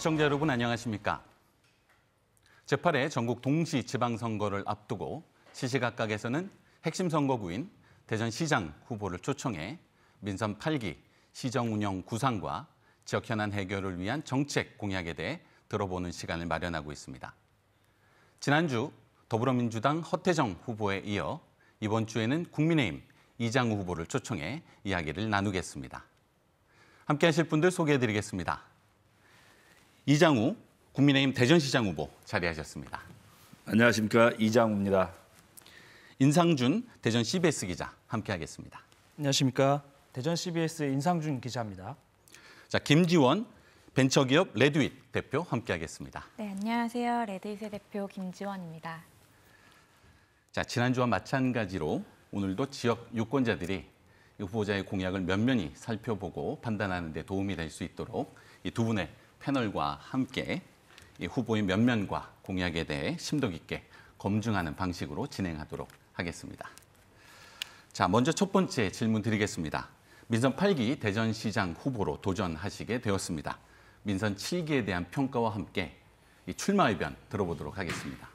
시청자 여러분 안녕하십니까? 제8회 전국 동시 지방선거를 앞두고 시시각각에서는 핵심 선거구인 대전시장 후보를 초청해 민선 8기 시정 운영 구상과 지역 현안 해결을 위한 정책 공약에 대해 들어보는 시간을 마련하고 있습니다. 지난주 더불어민주당 허태정 후보에 이어 이번 주에는 국민의힘 이장우 후보를 초청해 이야기를 나누겠습니다. 함께하실 분들 소개해드리겠습니다. 이장우 국민의힘 대전시장 후보 자리하셨습니다. 안녕하십니까, 이장우입니다. 인상준 대전 CBS 기자 함께하겠습니다. 안녕하십니까, 대전 CBS 인상준 기자입니다. 자, 김지원 벤처기업 레드윗 대표 함께하겠습니다. 네, 안녕하세요. 레드윗의 대표 김지원입니다. 자, 지난주와 마찬가지로 오늘도 지역 유권자들이 이 후보자의 공약을 면면히 살펴보고 판단하는 데 도움이 될 수 있도록 이 두 분의 패널과 함께 이 후보의 면면과 공약에 대해 심도 깊게 검증하는 방식으로 진행하도록 하겠습니다. 자, 먼저 첫 번째 질문 드리겠습니다. 민선 8기 대전시장 후보로 도전하시게 되었습니다. 민선 7기에 대한 평가와 함께 이 출마 의견 들어보도록 하겠습니다.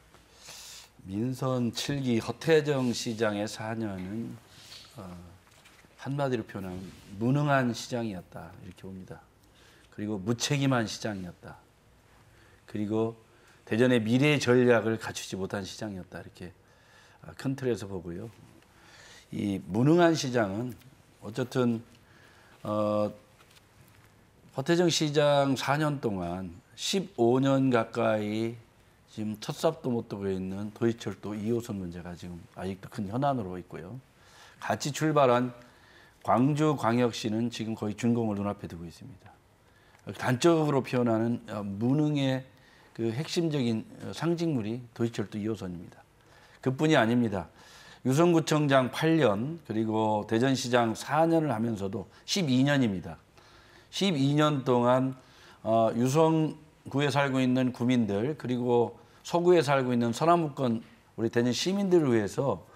민선 7기 허태정 시장의 4년은 한마디로 표현하면 무능한 시장이었다, 이렇게 봅니다. 그리고 무책임한 시장이었다. 그리고 대전의 미래 전략을 갖추지 못한 시장이었다, 이렇게 큰 틀에서 보고요. 이 무능한 시장은 어쨌든 허태정 시장 4년 동안 15년 가까이 지금 첫 삽도 못 두고 있는 도시철도 2호선 문제가 지금 아직도 큰 현안으로 있고요. 같이 출발한 광주광역시는 지금 거의 준공을 눈앞에 두고 있습니다. 단적으로 표현하는 무능의 그 핵심적인 상징물이 도시철도 2호선입니다. 그뿐이 아닙니다. 유성구청장 8년 그리고 대전시장 4년을 하면서도 12년입니다. 12년 동안 유성구에 살고 있는 구민들 그리고 서구에 살고 있는 서남부권 우리 대전 시민들을 위해서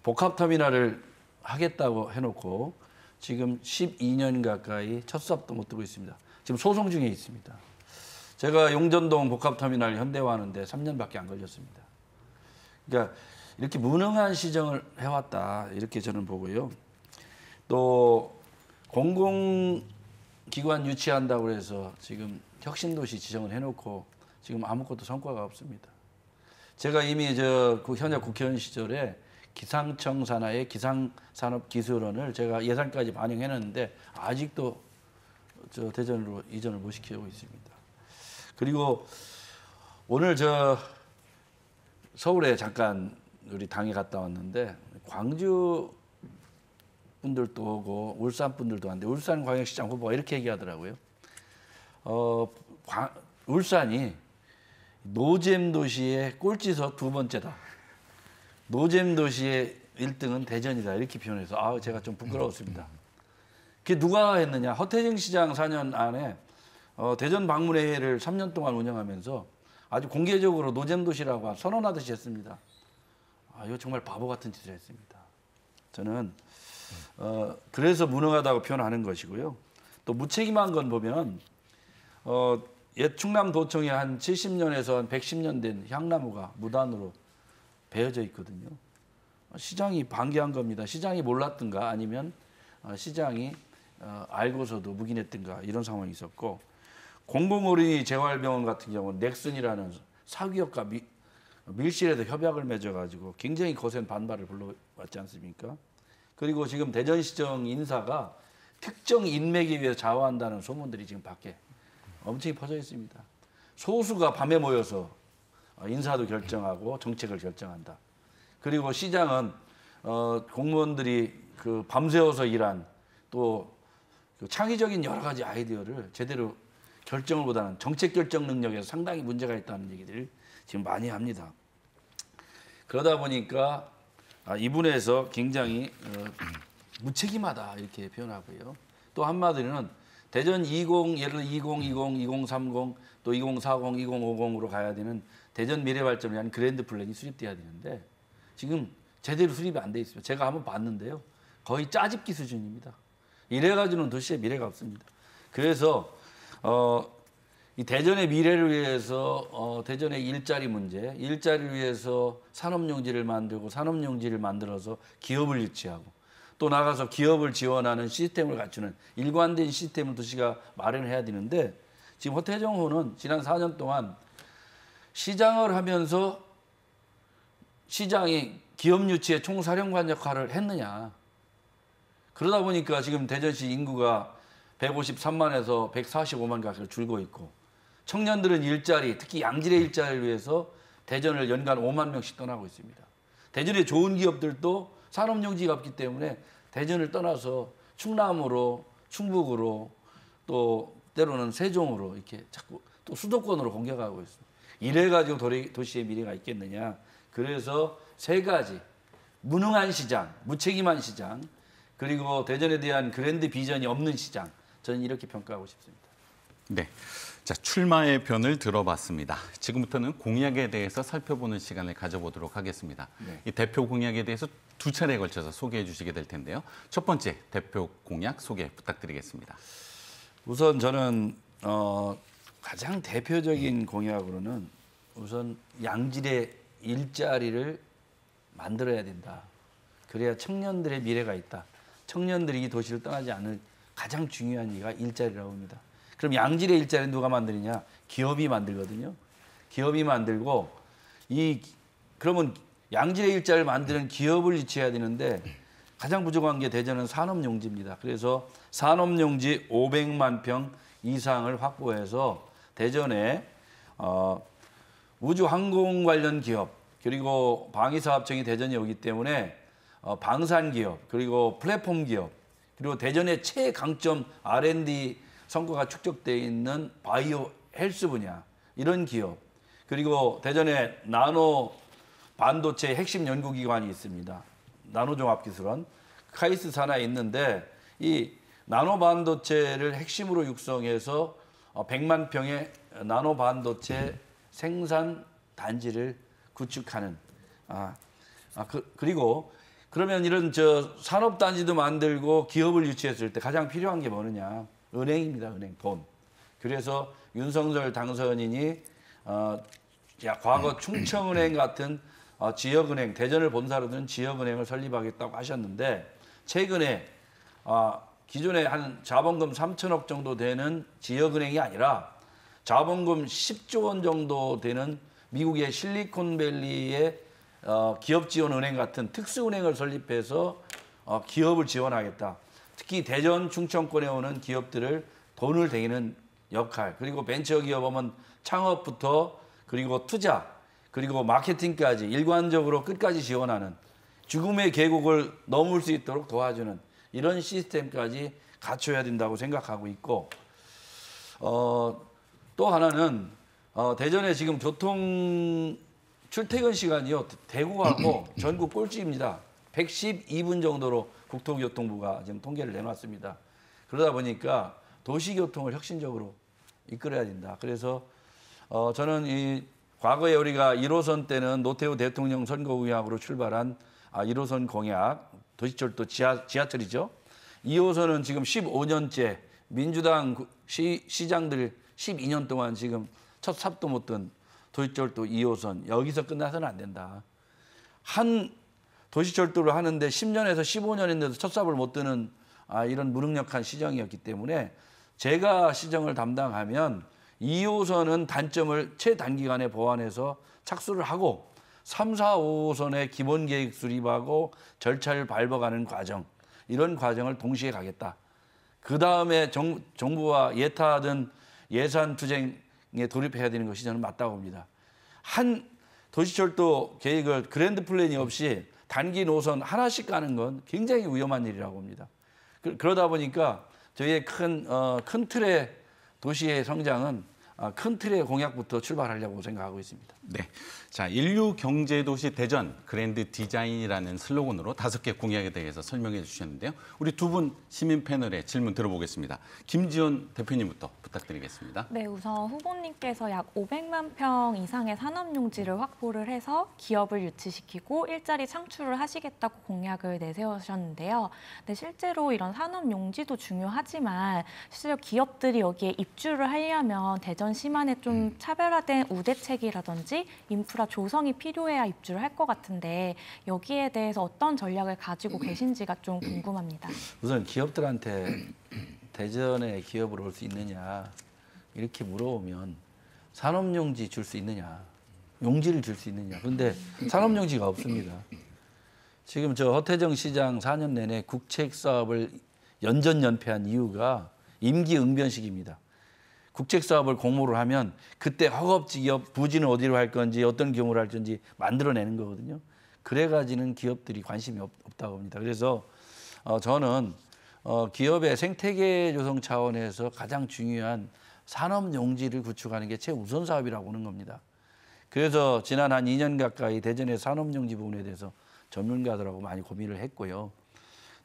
복합터미널을 하겠다고 해놓고 지금 12년 가까이 첫 수합도 못 두고 있습니다. 지금 소송 중에 있습니다. 제가 용전동 복합터미널 현대화하는데 3년밖에 안 걸렸습니다. 그러니까 이렇게 무능한 시정을 해왔다, 이렇게 저는 보고요. 또 공공기관 유치한다고 해서 지금 혁신도시 지정을 해놓고 지금 아무것도 성과가 없습니다. 제가 이미 현역 국회의원 시절에 기상청 산하의 기상산업기술원을 제가 예산까지 반영해놨는데 아직도 대전으로 이전을 못 시키고 있습니다. 그리고 오늘 서울에 잠깐 우리 당에 갔다 왔는데 광주 분들도 오고 울산 분들도 왔는데 울산광역시장 후보가 이렇게 얘기하더라고요. 울산이 노잼 도시의 꼴찌서 두 번째다. 노잼 도시의 1등은 대전이다, 이렇게 표현해서 제가 좀 부끄러웠습니다. 그게 누가 했느냐? 허태정 시장 4년 안에 대전 방문회를 3년 동안 운영하면서 아주 공개적으로 노잼 도시라고 선언하듯이 했습니다. 이거 정말 바보 같은 짓을 했습니다. 저는 그래서 무능하다고 표현하는 것이고요. 또 무책임한 건 보면 옛 충남도청에 한 70년에서 한 110년 된 향나무가 무단으로 베어져 있거든요. 시장이 방기한 겁니다. 시장이 몰랐든가 아니면 시장이 알고서도 묵인했든가 이런 상황이 있었고, 공공어린이 재활병원 같은 경우는 넥슨이라는 사기업과 밀실에서 협약을 맺어가지고 굉장히 거센 반발을 불러왔지 않습니까? 그리고 지금 대전시정 인사가 특정 인맥에 위해서 좌우한다는 소문들이 지금 밖에 엄청나게 퍼져 있습니다. 소수가 밤에 모여서 인사도 결정하고 정책을 결정한다. 그리고 시장은 공무원들이 밤새워서 일한 또 창의적인 여러 가지 아이디어를 제대로 결정을 못하는 정책 결정 능력에서 상당히 문제가 있다는 얘기들을 지금 많이 합니다. 그러다 보니까 이분에서 굉장히 무책임하다, 이렇게 표현하고요. 또 한마디로는 대전 예를 들어 2020, 2030, 또 2040, 2050으로 가야 되는 대전 미래발전을 위한 그랜드 플랜이 수립돼야 되는데 지금 제대로 수립이 안 돼 있습니다. 제가 한번 봤는데요. 거의 짜집기 수준입니다. 이래가지고는 도시에 미래가 없습니다. 그래서 이 대전의 미래를 위해서 대전의 일자리 문제, 일자리를 위해서 산업용지를 만들고 산업용지를 만들어서 기업을 유치하고 또 나가서 기업을 지원하는 시스템을 갖추는 일관된 시스템을 도시가 마련해야 되는데 지금 허태정호는 지난 4년 동안 시장을 하면서 시장이 기업 유치의 총사령관 역할을 했느냐. 그러다 보니까 지금 대전시 인구가 153만에서 145만 가까이 줄고 있고 청년들은 일자리, 특히 양질의 일자리를 위해서 대전을 연간 5만 명씩 떠나고 있습니다. 대전의 좋은 기업들도 산업용지가 없기 때문에 대전을 떠나서 충남으로, 충북으로 또 때로는 세종으로 이렇게 자꾸 또 수도권으로 공격하고 있습니다. 이래가지고 도시의 미래가 있겠느냐. 그래서 세 가지, 무능한 시장, 무책임한 시장, 그리고 대전에 대한 그랜드 비전이 없는 시장, 저는 이렇게 평가하고 싶습니다. 네. 자, 출마의 변을 들어봤습니다. 지금부터는 공약에 대해서 살펴보는 시간을 가져보도록 하겠습니다. 네. 이 대표 공약에 대해서 두 차례에 걸쳐서 소개해 주시게 될 텐데요. 첫 번째 대표 공약 소개 부탁드리겠습니다. 우선 저는 가장 대표적인 공약으로는 우선 양질의 일자리를 만들어야 된다. 그래야 청년들의 미래가 있다. 청년들이 이 도시를 떠나지 않을 가장 중요한 이가 일자리라고 합니다. 그럼 양질의 일자리는 누가 만드느냐? 기업이 만들거든요. 기업이 만들고 그러면 양질의 일자리를 만드는 기업을 유치해야 되는데 가장 부족한 게 대전은 산업용지입니다. 그래서 산업용지 500만 평 이상을 확보해서 대전에 우주항공 관련 기업 그리고 방위사업청이 대전에 오기 때문에 방산기업 그리고 플랫폼 기업 그리고 대전의 최강점 R&D 성과가 축적되어 있는 바이오 헬스 분야 이런 기업 그리고 대전에 나노 반도체 핵심 연구기관이 있습니다. 나노종합기술원 카이스 산하에 있는데 이 나노 반도체를 핵심으로 육성해서 100만 평의 나노 반도체 생산 단지를 구축하는 그리고 그러면 이런 산업 단지도 만들고 기업을 유치했을 때 가장 필요한 게 뭐느냐? 은행입니다. 은행 돈. 그래서 윤석열 당선인이 과거 충청은행 같은 지역은행 대전을 본사로 둔 지역은행을 설립하겠다고 하셨는데 최근에 기존에 한 자본금 3천억 정도 되는 지역은행이 아니라 자본금 10조 원 정도 되는 미국의 실리콘밸리의 기업지원은행 같은 특수은행을 설립해서 기업을 지원하겠다. 특히 대전 충청권에 오는 기업들을 돈을 대기는 역할 그리고 벤처기업하면 창업부터 그리고 투자 그리고 마케팅까지 일관적으로 끝까지 지원하는 죽음의 계곡을 넘을 수 있도록 도와주는 이런 시스템까지 갖춰야 된다고 생각하고 있고 또 하나는 대전에 지금 교통 출퇴근 시간이요 대구하고 전국 꼴찌입니다. 112분 정도로 국토교통부가 지금 통계를 내놨습니다. 그러다 보니까 도시교통을 혁신적으로 이끌어야 된다. 그래서 저는 이 과거에 우리가 1호선 때는 노태우 대통령 선거공약으로 출발한 1호선 공약, 도시철도 지하철이죠. 2호선은 지금 15년째 민주당 시장들 12년 동안 지금 첫 삽도 못 든 도시철도 2호선 여기서 끝나서는 안 된다. 한 도시철도를 하는데 10년에서 15년인데도 첫 삽을 못 드는 이런 무능력한 시정이었기 때문에 제가 시정을 담당하면 2호선은 단점을 최단기간에 보완해서 착수를 하고 3, 4, 5호선의 기본계획 수립하고 절차를 밟아가는 과정 이런 과정을 동시에 가겠다. 그 다음에 정부와 예타하던 예산 투쟁에 돌입해야 되는 것이 저는 맞다고 봅니다. 한 도시철도 계획을 그랜드 플랜이 없이 단기 노선 하나씩 가는 건 굉장히 위험한 일이라고 봅니다. 그러다 보니까 저희의 큰 틀의 도시의 성장은 큰 틀의 공약부터 출발하려고 생각하고 있습니다. 네, 자 인류 경제 도시 대전 그랜드 디자인이라는 슬로건으로 5개 공약에 대해서 설명해 주셨는데요. 우리 두 분 시민 패널의 질문 들어보겠습니다. 김지원 대표님부터 부탁드리겠습니다. 네, 우선 후보님께서 약 500만 평 이상의 산업용지를 확보를 해서 기업을 유치시키고 일자리 창출을 하시겠다고 공약을 내세우셨는데요. 네, 실제로 이런 산업용지도 중요하지만 실제로 기업들이 여기에 입주를 하려면 대전 대전 시만의 좀 차별화된 우대책이라든지 인프라 조성이 필요해야 입주를 할 것 같은데 여기에 대해서 어떤 전략을 가지고 계신지가 좀 궁금합니다. 우선 기업들한테 대전에 기업을 올 수 있느냐 이렇게 물어보면 산업용지 줄 수 있느냐, 용지를 줄 수 있느냐. 그런데 산업용지가 없습니다. 지금 저 허태정 시장 4년 내내 국책 사업을 연전연패한 이유가 임기응변식입니다. 국책 사업을 공모를 하면 그때 허겁지겁 부지는 어디로 할 건지 어떤 경우를 할 건지 만들어내는 거거든요. 그래가지는 기업들이 관심이 없다고 봅니다. 그래서 저는 기업의 생태계 조성 차원에서 가장 중요한 산업 용지를 구축하는 게 최우선 사업이라고 보는 겁니다. 그래서 지난 한 2년 가까이 대전의 산업 용지 부분에 대해서 전문가들하고 많이 고민을 했고요.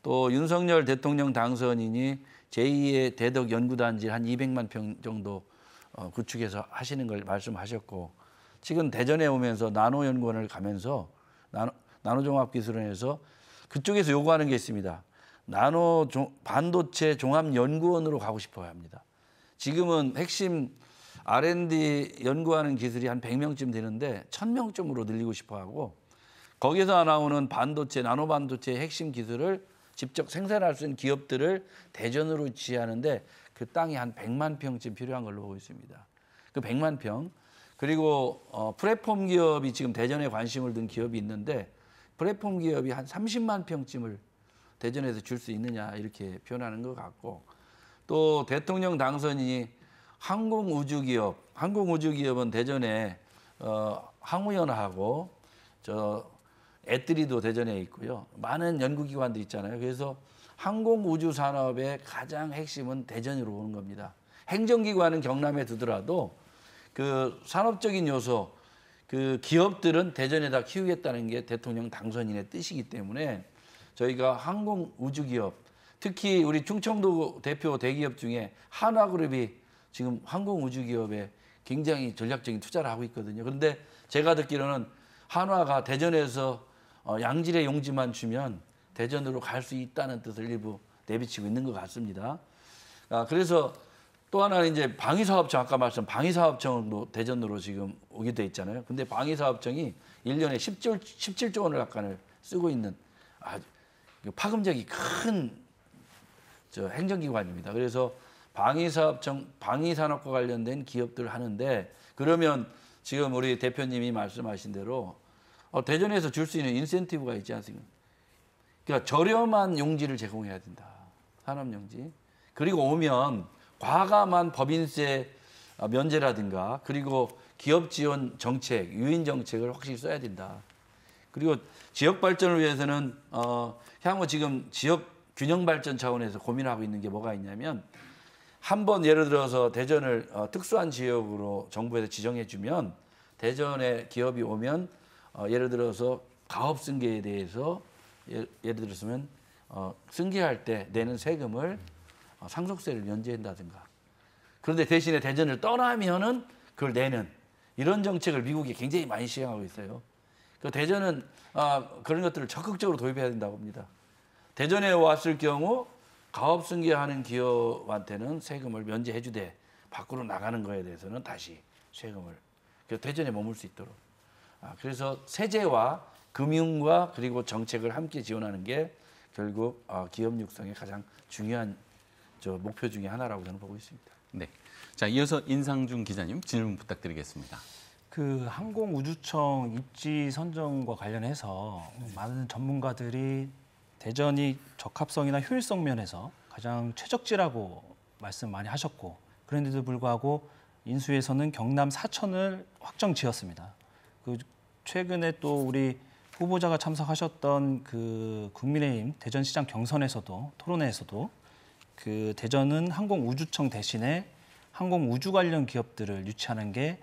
또 윤석열 대통령 당선인이 제2의 대덕 연구단지 한 200만 평 정도 구축해서 하시는 걸 말씀하셨고, 지금 대전에 오면서 나노연구원을 가면서 나노종합기술원에서 그쪽에서 요구하는 게 있습니다. 반도체 종합연구원으로 가고 싶어 합니다. 지금은 핵심 R&D 연구하는 기술이 한 100명쯤 되는데 1000명쯤으로 늘리고 싶어 하고, 거기서 나오는 반도체, 나노반도체의 핵심 기술을 직접 생산할 수 있는 기업들을 대전으로 유치하는데 그 땅이 한 100만 평쯤 필요한 걸로 보고 있습니다. 그 100만 평. 그리고 플랫폼 기업이 지금 대전에 관심을 둔 기업이 있는데 플랫폼 기업이 한 30만 평쯤을 대전에서 줄 수 있느냐 이렇게 표현하는 것 같고, 또 대통령 당선인이 항공우주기업은 대전에 항우연하고 애들이도 대전에 있고요. 많은 연구기관도 있잖아요. 그래서 항공우주 산업의 가장 핵심은 대전으로 오는 겁니다. 행정기관은 경남에 두더라도 그 산업적인 요소, 그 기업들은 대전에다 키우겠다는 게 대통령 당선인의 뜻이기 때문에 저희가 항공우주기업, 특히 우리 충청도 대표 대기업 중에 한화그룹이 지금 항공우주기업에 굉장히 전략적인 투자를 하고 있거든요. 그런데 제가 듣기로는 한화가 대전에서 양질의 용지만 주면 대전으로 갈 수 있다는 뜻을 일부 내비치고 있는 것 같습니다. 그래서 또 하나는 이제 방위사업청, 아까 말씀 방위사업청도 대전으로 지금 오게 돼 있잖아요. 근데 방위사업청이 1년에 17조 원을 약간을 쓰고 있는 아주 파급력이 큰 행정기관입니다. 그래서 방위사업청, 방위산업과 관련된 기업들을 하는데, 그러면 지금 우리 대표님이 말씀하신 대로 대전에서 줄 수 있는 인센티브가 있지 않습니까? 그러니까 저렴한 용지를 제공해야 된다. 산업용지. 그리고 오면 과감한 법인세 면제라든가 그리고 기업 지원 정책, 유인 정책을 확실히 써야 된다. 그리고 지역 발전을 위해서는 향후 지금 지역 균형 발전 차원에서 고민하고 있는 게 뭐가 있냐면, 한번 예를 들어서 대전을 특수한 지역으로 정부에서 지정해 주면 대전에 기업이 오면 예를 들어서 가업 승계에 대해서 예를 들었으면 승계할 때 내는 세금을 상속세를 면제한다든가. 그런데 대신에 대전을 떠나면은 그걸 내는 이런 정책을 미국이 굉장히 많이 시행하고 있어요. 그 대전은 그런 것들을 적극적으로 도입해야 된다고 봅니다. 대전에 왔을 경우 가업 승계하는 기업한테는 세금을 면제해 주되 밖으로 나가는 거에 대해서는 다시 세금을, 그래서 대전에 머물 수 있도록. 그래서 세제와 금융과 그리고 정책을 함께 지원하는 게 결국 기업 육성의 가장 중요한 목표 중에 하나라고 저는 보고 있습니다. 네. 자, 이어서 인상준 기자님 질문 부탁드리겠습니다. 그 항공우주청 입지 선정과 관련해서 많은 전문가들이 대전이 적합성이나 효율성 면에서 가장 최적지라고 말씀 많이 하셨고, 그런데도 불구하고 인수에서는 경남 사천을 확정 지었습니다. 그 최근에 또 우리 후보자가 참석하셨던 그 국민의힘 대전시장 경선에서도, 토론회에서도 그 대전은 항공우주청 대신에 항공우주 관련 기업들을 유치하는 게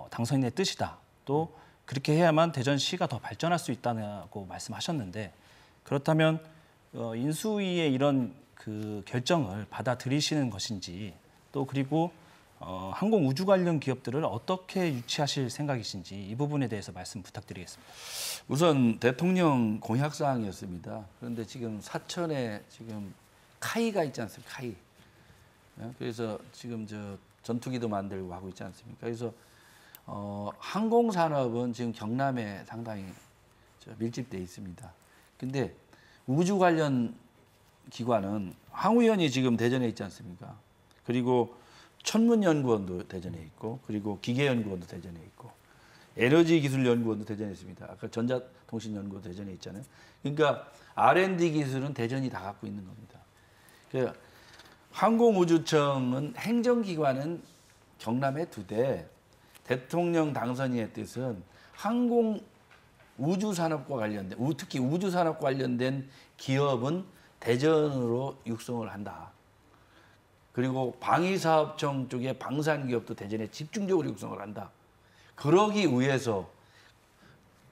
당선인의 뜻이다. 또 그렇게 해야만 대전시가 더 발전할 수 있다고 말씀하셨는데, 그렇다면 인수위의 이런 그 결정을 받아들이시는 것인지, 또 그리고 항공우주 관련 기업들을 어떻게 유치하실 생각이신지 이 부분에 대해서 말씀 부탁드리겠습니다. 우선 대통령 공약 사항이었습니다. 그런데 지금 사천에 지금 카이가 있지 않습니까? 카이. 그래서 지금 전투기도 만들고 하고 있지 않습니까? 그래서 항공산업은 지금 경남에 상당히 밀집돼 있습니다. 근데 우주 관련 기관은 항우연이 지금 대전에 있지 않습니까? 그리고 천문연구원도 대전에 있고, 그리고 기계연구원도 대전에 있고, 에너지기술연구원도 대전에 있습니다. 아까 전자통신연구원도 대전에 있잖아요. 그러니까 R&D 기술은 대전이 다 갖고 있는 겁니다. 그러니까 항공우주청은 행정기관은 경남에 2대, 대통령 당선인의 뜻은 항공 우주산업과 관련된, 특히 우주산업과 관련된 기업은 대전으로 육성을 한다. 그리고 방위사업청 쪽에 방산기업도 대전에 집중적으로 육성을 한다. 그러기 위해서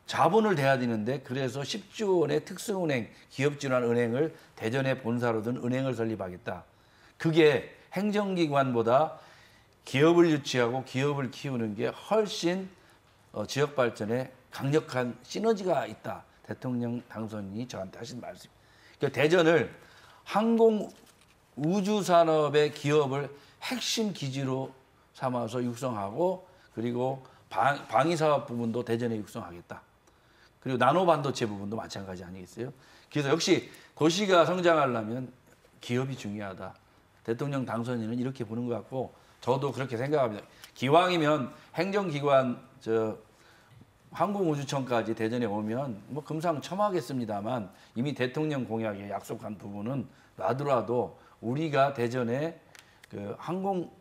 자본을 대야 되는데, 그래서 10조 원의 특수은행, 기업진환은행을 대전에 본사로 둔 은행을 설립하겠다. 그게 행정기관보다 기업을 유치하고 기업을 키우는 게 훨씬 지역 발전에 강력한 시너지가 있다. 대통령 당선인이 저한테 하신 말씀. 그러니까 대전을 항공 우주 산업의 기업을 핵심 기지로 삼아서 육성하고, 그리고 방위 사업 부분도 대전에 육성하겠다. 그리고 나노 반도체 부분도 마찬가지 아니겠어요? 그래서 역시 도시가 성장하려면 기업이 중요하다. 대통령 당선인은 이렇게 보는 것 같고, 저도 그렇게 생각합니다. 기왕이면 행정기관 항공우주청까지 대전에 오면 뭐 금상첨화하겠습니다만, 이미 대통령 공약에 약속한 부분은 놔두라도 우리가 대전에 그 항공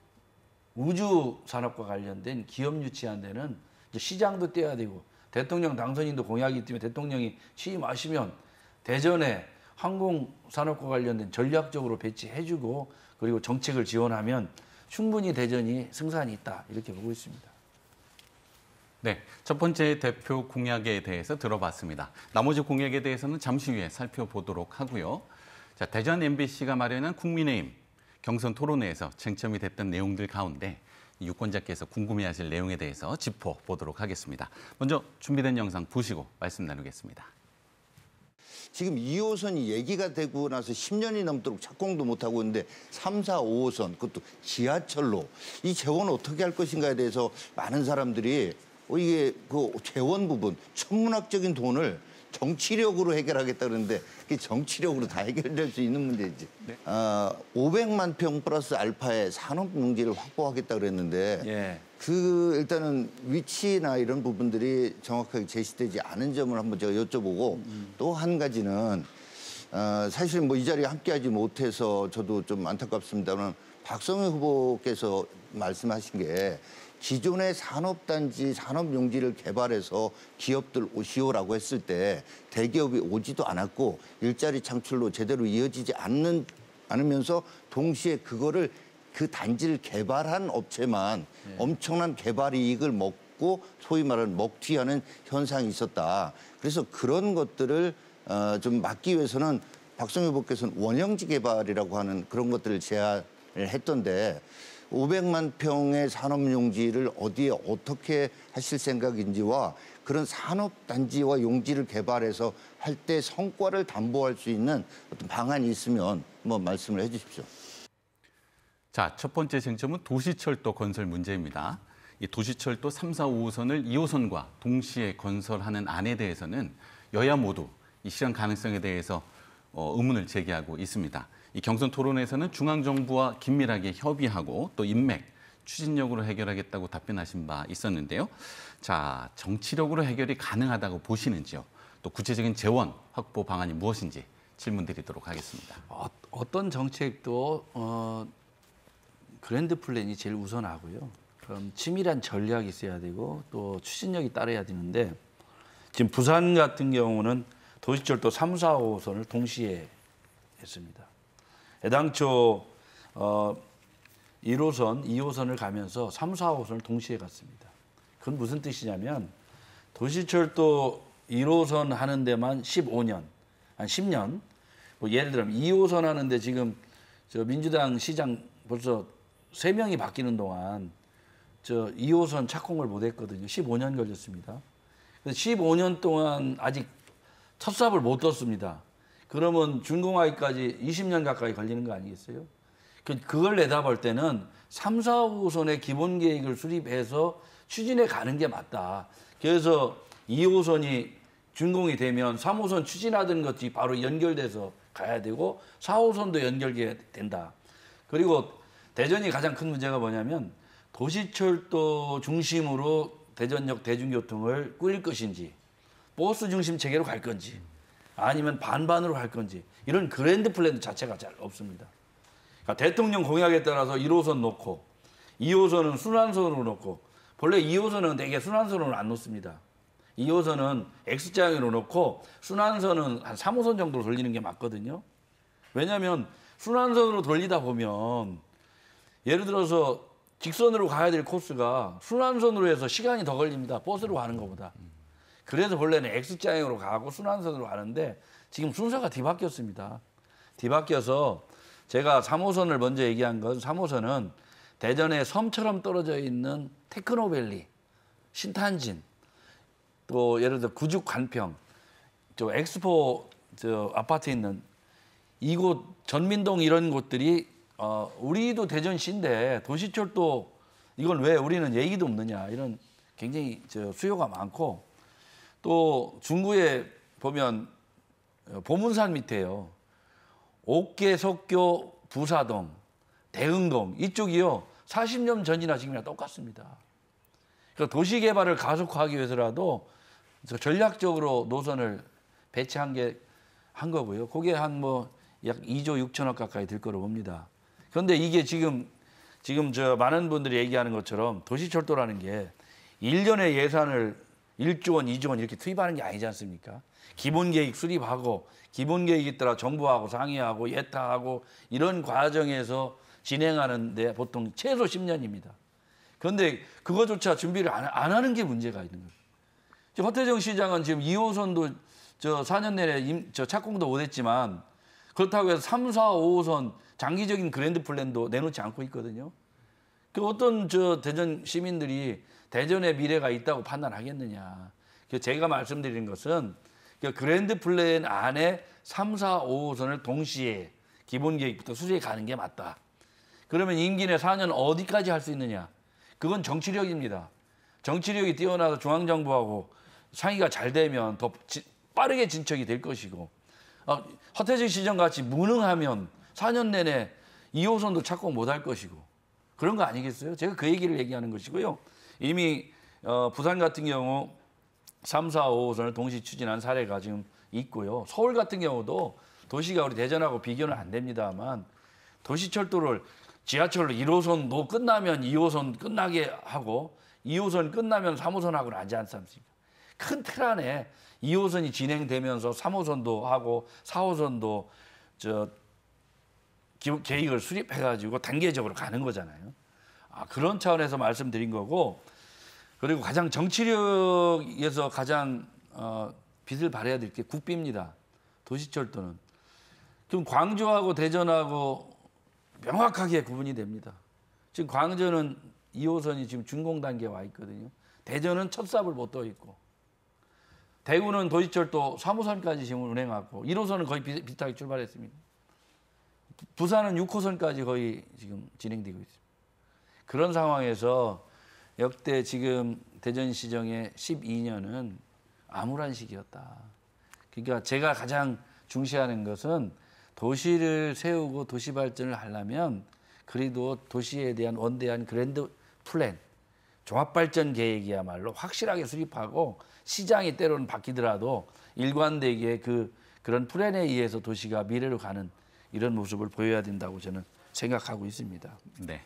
우주 산업과 관련된 기업 유치한 데는 이제 시장도 떼야 되고, 대통령 당선인도 공약이 있기 때문에 대통령이 취임하시면 대전에 항공 산업과 관련된 전략적으로 배치해주고, 그리고 정책을 지원하면 충분히 대전이 승산이 있다, 이렇게 보고 있습니다. 네, 첫 번째 대표 공약에 대해서 들어봤습니다. 나머지 공약에 대해서는 잠시 후에 살펴보도록 하고요. 자, 대전 MBC가 마련한 국민의힘 경선 토론회에서 쟁점이 됐던 내용들 가운데 유권자께서 궁금해하실 내용에 대해서 짚어보도록 하겠습니다. 먼저 준비된 영상 보시고 말씀 나누겠습니다. 지금 2호선이 얘기가 되고 나서 10년이 넘도록 착공도 못하고 있는데 3, 4, 5호선, 그것도 지하철로 이 재원을 어떻게 할 것인가에 대해서 많은 사람들이 이게 그 재원 부분, 천문학적인 돈을 정치력으로 해결하겠다 그러는데 그게 정치력으로 다 해결될 수 있는 문제지. 네. 500만 평 플러스 알파의 산업 용지를 확보하겠다 그랬는데 예. 그 일단은 위치나 이런 부분들이 정확하게 제시되지 않은 점을 한번 제가 여쭤보고 또 한 가지는 사실 뭐 이 자리에 함께하지 못해서 저도 좀 안타깝습니다만 박성희 후보께서 말씀하신 게 기존의 산업단지, 산업용지를 개발해서 기업들 오시오라고 했을 때 대기업이 오지도 않았고 일자리 창출로 제대로 이어지지 않으면서 동시에 그거를 그 단지를 개발한 업체만 엄청난 개발 이익을 먹고 소위 말하는 먹튀하는 현상이 있었다. 그래서 그런 것들을 좀 막기 위해서는 박성희 후보께서는 원형지 개발이라고 하는 그런 것들을 제안을 했던데 500만 평의 산업용지를 어디에 어떻게 하실 생각인지와 그런 산업단지와 용지를 개발해서 할 때 성과를 담보할 수 있는 어떤 방안이 있으면 한번 말씀을 해주십시오. 자, 첫 번째 쟁점은 도시철도 건설 문제입니다. 이 도시철도 3, 4, 5호선을 2호선과 동시에 건설하는 안에 대해서는 여야 모두 이 실현 가능성에 대해서 의문을 제기하고 있습니다. 이 경선 토론에서는 중앙정부와 긴밀하게 협의하고 또 인맥, 추진력으로 해결하겠다고 답변하신 바 있었는데요. 자, 정치력으로 해결이 가능하다고 보시는지요? 또 구체적인 재원 확보 방안이 무엇인지 질문 드리도록 하겠습니다. 어떤 정책도 그랜드 플랜이 제일 우선하고요. 그럼 치밀한 전략이 있어야 되고 또 추진력이 따라야 되는데, 지금 부산 같은 경우는 도시철도 3, 4, 5호선을 동시에 했습니다. 애당초 1호선, 2호선을 가면서 3, 4호선을 동시에 갔습니다. 그건 무슨 뜻이냐면 도시철도 1호선 하는 데만 15년, 한 10년. 뭐 예를 들면 2호선 하는데 지금 저 민주당 시장 벌써 3명이 바뀌는 동안 저 2호선 착공을 못 했거든요. 15년 걸렸습니다. 그래서 15년 동안 아직 첫 삽을 못 떴습니다. 그러면 준공하기까지 20년 가까이 걸리는 거 아니겠어요? 그걸 내다볼 때는 3, 4, 5호선의 기본 계획을 수립해서 추진해 가는 게 맞다. 그래서 2호선이 준공이 되면 3호선 추진하던 것이 바로 연결돼서 가야 되고 4호선도 연결돼야 된다. 그리고 대전이 가장 큰 문제가 뭐냐면 도시철도 중심으로 대전역 대중교통을 꾸릴 것인지 버스 중심 체계로 갈 건지 아니면 반반으로 갈 건지 이런 그랜드 플랜 자체가 잘 없습니다. 그러니까 대통령 공약에 따라서 1호선 놓고 2호선은 순환선으로 놓고 본래 2호선은 되게 순환선으로 안 놓습니다. 2호선은 X자형으로 놓고 순환선은 한 3호선 정도로 돌리는 게 맞거든요. 왜냐하면 순환선으로 돌리다 보면 예를 들어서 직선으로 가야 될 코스가 순환선으로 해서 시간이 더 걸립니다. 버스로 가는 것보다. 그래서 원래는 X자형으로 가고 순환선으로 가는데 지금 순서가 뒤바뀌었습니다. 뒤바뀌어서 제가 3호선을 먼저 얘기한 건 3호선은 대전의 섬처럼 떨어져 있는 테크노밸리, 신탄진, 또 예를 들어 구죽 관평, 저 엑스포 저 아파트 있는 이곳 전민동 이런 곳들이 우리도 대전시인데 도시철도 이건 왜 우리는 얘기도 없느냐 이런 굉장히 저 수요가 많고 또 중구에 보면 보문산 밑에요. 옥계, 석교, 부사동, 대흥동 이쪽이요. 40년 전이나 지금이랑 똑같습니다. 그러니까 도시 개발을 가속화하기 위해서라도 전략적으로 노선을 배치한 한 거고요. 그게 한 약 2조 6천억 가까이 들 거로 봅니다. 그런데 이게 지금 저 많은 분들이 얘기하는 것처럼 도시철도라는 게 1년의 예산을 1조 원, 2조 원 이렇게 투입하는 게 아니지 않습니까? 기본계획 수립하고 기본계획에 따라 정부하고 상의하고 예타하고 이런 과정에서 진행하는데 보통 최소 10년입니다. 그런데 그거조차 준비를 안 하는 게 문제가 있는 거예요. 허태정 시장은 지금 2호선도 저 4년 내내 저 착공도 못했지만 그렇다고 해서 3, 4, 5호선 장기적인 그랜드 플랜도 내놓지 않고 있거든요. 그 어떤 저 대전 시민들이 대전의 미래가 있다고 판단하겠느냐. 제가 말씀드리는 것은 그랜드 플랜 안에 3, 4, 5호선을 동시에 기본 계획부터 수리해 가는 게 맞다. 그러면 임기 내 4년 어디까지 할 수 있느냐. 그건 정치력입니다. 정치력이 뛰어나서 중앙정부하고 상의가 잘 되면 더 빠르게 진척이 될 것이고 허태정 시장 같이 무능하면 4년 내내 2호선도 착공 못할 것이고 그런 거 아니겠어요? 제가 그 얘기를 얘기하는 것이고요. 이미 부산 같은 경우 3, 4, 5호선을 동시 추진한 사례가 지금 있고요. 서울 같은 경우도 도시가 우리 대전하고 비교는 안 됩니다만 도시철도를 지하철로 1호선도 끝나면 2호선 끝나게 하고 2호선 끝나면 3호선 하고는 하지 않습니까? 큰 틀 안에 2호선이 진행되면서 3호선도 하고 4호선도 계획을 수립해가지고 단계적으로 가는 거잖아요. 그런 차원에서 말씀드린 거고 그리고 가장 정치력에서 가장 빛을 발해야 될 게 국비입니다. 도시철도는. 지금 광주하고 대전하고 명확하게 구분이 됩니다. 지금 광주는 2호선이 지금 준공 단계에 와 있거든요. 대전은 첫 삽을 못 떠 있고 대구는 도시철도 3호선까지 지금 운행하고 1호선은 거의 비슷하게 출발했습니다. 부산은 6호선까지 거의 지금 진행되고 있습니다. 그런 상황에서 역대 지금 대전시정의 12년은 암울한 시기였다. 그러니까 제가 가장 중시하는 것은 도시를 세우고 도시 발전을 하려면 그래도 도시에 대한 원대한 그랜드 플랜, 종합발전 계획이야말로 확실하게 수립하고 시장이 때로는 바뀌더라도 일관되게 그런 플랜에 의해서 도시가 미래로 가는 이런 모습을 보여야 된다고 저는 생각하고 있습니다. 네.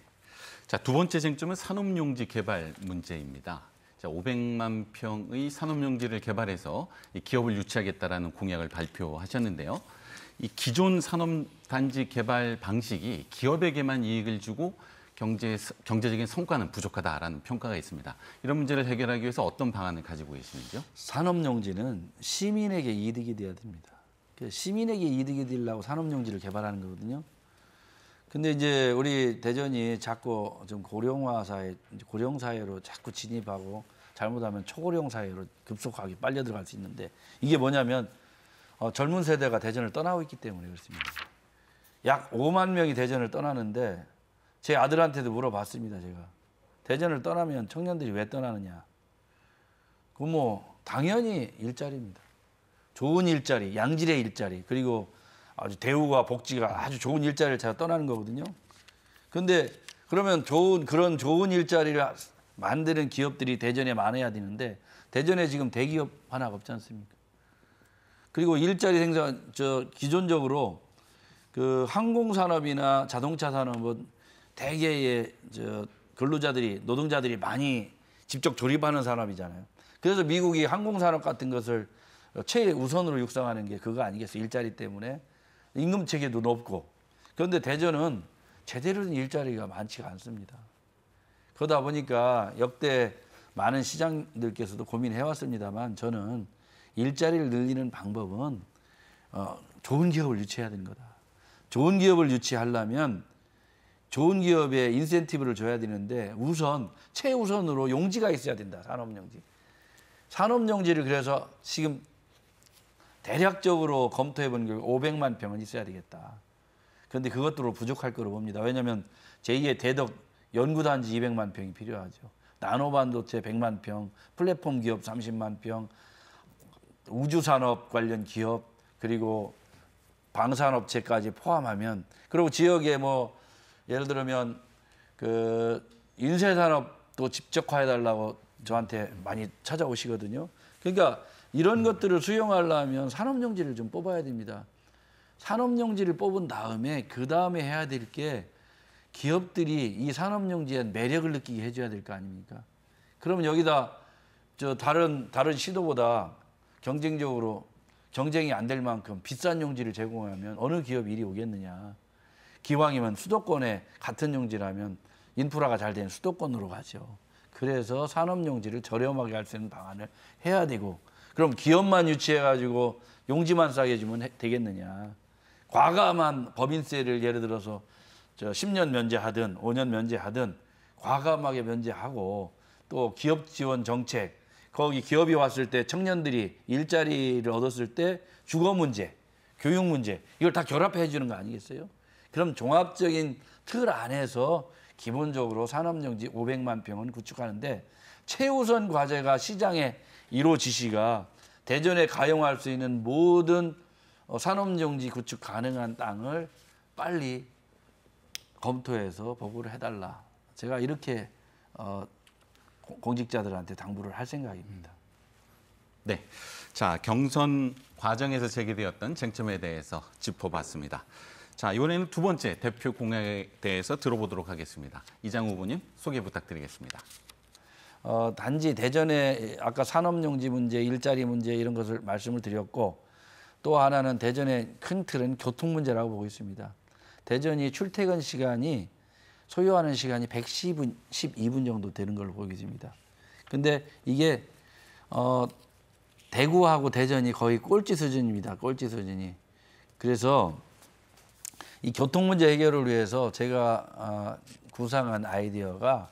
자, 두 번째 쟁점은 산업용지 개발 문제입니다. 자, 500만 평의 산업용지를 개발해서 이 기업을 유치하겠다라는 공약을 발표하셨는데요. 이 기존 산업단지 개발 방식이 기업에게만 이익을 주고 경제적인 성과는 부족하다라는 평가가 있습니다. 이런 문제를 해결하기 위해서 어떤 방안을 가지고 계시는지요? 산업용지는 시민에게 이득이 돼야 됩니다. 시민에게 이득이 되려고 산업용지를 개발하는 거거든요. 근데 이제 우리 대전이 자꾸 좀 고령 사회로 자꾸 진입하고 잘못하면 초고령 사회로 급속하게 빨려 들어갈 수 있는데 이게 뭐냐면 젊은 세대가 대전을 떠나고 있기 때문에 그렇습니다. 약 5만 명이 대전을 떠나는데 제 아들한테도 물어봤습니다. 제가 대전을 떠나면 청년들이 왜 떠나느냐. 그 뭐 당연히 일자리입니다. 좋은 일자리, 양질의 일자리, 그리고 아주 대우와 복지가 아주 좋은 일자리를 제가 떠나는 거거든요. 그런데 그러면 그런 좋은 일자리를 만드는 기업들이 대전에 많아야 되는데 대전에 지금 대기업 하나가 없지 않습니까? 그리고 일자리 생산 기존적으로 그 항공산업이나 자동차 산업은 대개의 근로자들이 노동자들이 많이 직접 조립하는 산업이잖아요. 그래서 미국이 항공산업 같은 것을 최우선으로 육성하는 게 그거 아니겠어요? 일자리 때문에 임금 체계도 높고. 그런데 대전은 제대로 된 일자리가 많지가 않습니다. 그러다 보니까 역대 많은 시장들께서도 고민해 왔습니다만 저는 일자리를 늘리는 방법은 좋은 기업을 유치해야 되는 거다. 좋은 기업을 유치하려면 좋은 기업에 인센티브를 줘야 되는데 최우선으로 용지가 있어야 된다. 산업용지. 산업용지를 그래서 지금 대략적으로 검토해 본 결과 500만 평은 있어야 되겠다. 그런데 그것도 부족할 거로 봅니다. 왜냐하면 제2의 대덕 연구단지 200만 평이 필요하죠. 나노반도체 100만 평, 플랫폼 기업 30만 평, 우주산업 관련 기업, 그리고 방산업체까지 포함하면, 그리고 지역에 뭐 예를 들면 그 인쇄산업도 집적화해달라고 저한테 많이 찾아오시거든요. 그러니까 이런 것들을 수용하려면 산업용지를 좀 뽑아야 됩니다. 산업용지를 뽑은 다음에 그 다음에 해야 될 게 기업들이 이 산업용지에 매력을 느끼게 해줘야 될 거 아닙니까? 그러면 여기다 다른 시도보다 경쟁적으로 경쟁이 안 될 만큼 비싼 용지를 제공하면 어느 기업이 이리 오겠느냐. 기왕이면 수도권에 같은 용지라면 인프라가 잘 된 수도권으로 가죠. 그래서 산업용지를 저렴하게 할 수 있는 방안을 해야 되고, 그럼 기업만 유치해가지고 용지만 싸게 주면 되겠느냐. 과감한 법인세를 예를 들어서 10년 면제하든 5년 면제하든 과감하게 면제하고, 또 기업 지원 정책, 거기 기업이 왔을 때 청년들이 일자리를 얻었을 때 주거 문제, 교육 문제, 이걸 다 결합해 주는 거 아니겠어요? 그럼 종합적인 틀 안에서 기본적으로 산업용지 500만 평은 구축하는데, 최우선 과제가 시장의 1호 지시가 대전에 가용할 수 있는 모든 산업용지 구축 가능한 땅을 빨리 검토해서 보고를 해달라. 제가 이렇게 공직자들한테 당부를 할 생각입니다. 네, 자, 경선 과정에서 제기되었던 쟁점에 대해서 짚어봤습니다. 자, 이번에는 두 번째 대표 공약에 대해서 들어보도록 하겠습니다. 이장우 후보님 소개 부탁드리겠습니다. 단지 대전에 아까 산업용지 문제, 일자리 문제 이런 것을 말씀을 드렸고, 또 하나는 대전의 큰 틀은 교통 문제라고 보고 있습니다. 대전이 출퇴근 시간이 소요하는 시간이 112분 정도 되는 걸로 보고 있습니다. 근데 이게 대구하고 대전이 거의 꼴찌 수준입니다. 꼴찌 수준이. 그래서 이 교통 문제 해결을 위해서 제가 구상한 아이디어가,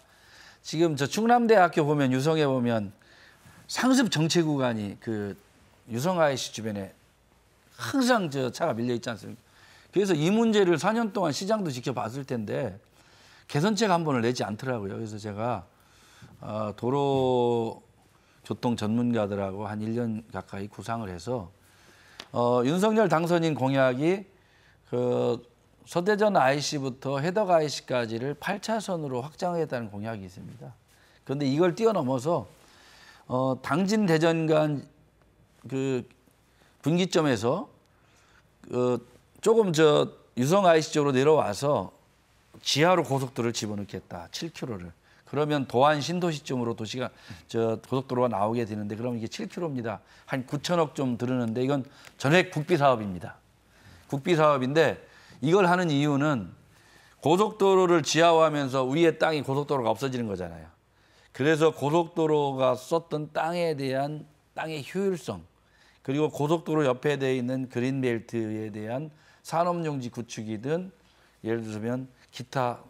지금 저 충남대학교 보면 유성에 보면 상습 정체 구간이 그 유성 IC 주변에 항상 저 차가 밀려 있지 않습니까? 그래서 이 문제를 4년 동안 시장도 지켜봤을 텐데 개선책 한 번을 내지 않더라고요. 그래서 제가 도로교통 전문가들하고 한 1년 가까이 구상을 해서 윤석열 당선인 공약이 그 서대전 IC부터 해덕 IC까지를 8차선으로 확장하겠다는 공약이 있습니다. 그런데 이걸 뛰어넘어서 당진 대전 간 그 분기점에서 조금 유성 IC 쪽으로 내려와서 지하로 고속도로를 집어넣겠다. 7km를. 그러면 도안 신도시쯤으로 고속도로가 나오게 되는데, 그럼 이게 7km입니다. 한 9천억 좀 들으는데 이건 전액 국비 사업입니다. 국비 사업인데 이걸 하는 이유는 고속도로를 지하화하면서 위에 땅이 고속도로가 없어지는 거잖아요. 그래서 고속도로가 썼던 땅에 대한 땅의 효율성, 그리고 고속도로 옆에 돼 있는 그린벨트에 대한 산업용지 구축이든 예를 들면 기타